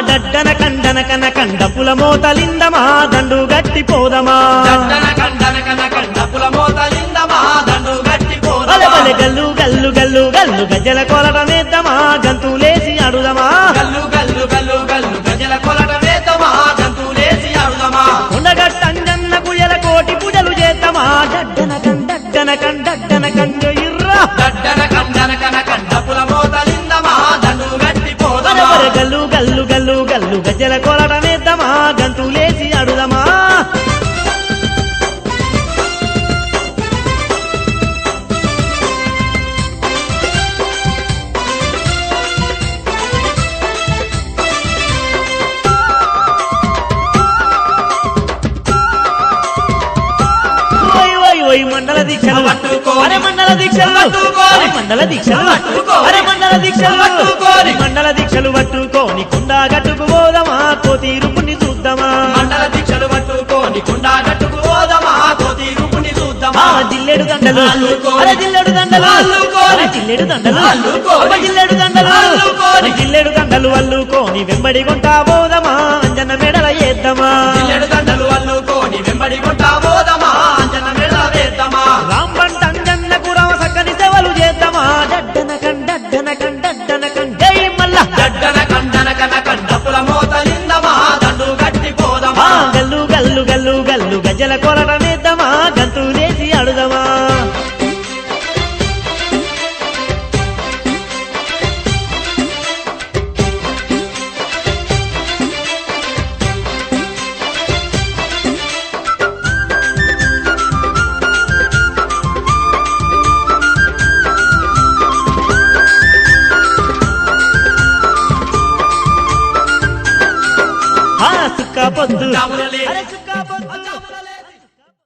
డడ్డన కండన కన కండపుల మోతలిందమా దండు గట్టి పోదమా డడ్డన కండన కన కండపుల మోతలిందమా దండు గట్టి పోదమా బలె గల్లు గల్లు గల్లు గల్లు గజ్జల కొలటమేద్దమా గంతులేసి అడుదమా గల్లు గల్లు గల్లు గల్లు గజల కొలట వేద్దమా గంతులేసి అడుదమా ఉండగట్టంజన్న కుయల కోటి పూజలు చేద్దామా డడ్డన కండడ్డన కండు ఇర్రా డడ్డన కండన కన కండపుల మోతలిందమా దండు గట్టి పోదమా బలె గల్లు గల్లు గల్లు గల్లు గజ్జల కొలటమేద్దమా గంతులేసి అడుదమా మండల దీక్షలు అరే మండల దీక్షలు అరే మండల దీక్షలు అరే మండల దీక్షలు మండల దీక్షలు పట్టుకోని కుండా గట్టుకు పోదమా కోతి రూపుని చూద్దామా మండల దీక్షలు పట్టుకోని కుండా గట్టుకు పోదమా కోతి రూపుని చూద్దామా జిల్లెడు దండలు అరే జిల్లెడు దండలు అరే జిల్లెడు దండలు అరే జిల్లెడు దండలు అరే జిల్లెడు దండలు అల్లుకోని వెంబడి కొంటా పోదమా అంజన మెడల ఏద్దామా జిల్లెడు దండలు అల్లుకోని వెంబడి కొంటా పోదమా అంజన మెడల వేద్దామా రాంబంట అంజన్నకు రామ సక్కని సేవలు చేద్దామా డడ్డన కండై మల్ల డడ్డన కండన కన కండపుల మోతలిందమా దండు గట్టి పోదమా గల్లు గల్లు గల్లు గల్లు గజ్జల కొలటమేద్దామా గంతులేసి అడుదమా సుక్క పొద్దు జాములలే అరే సుక్క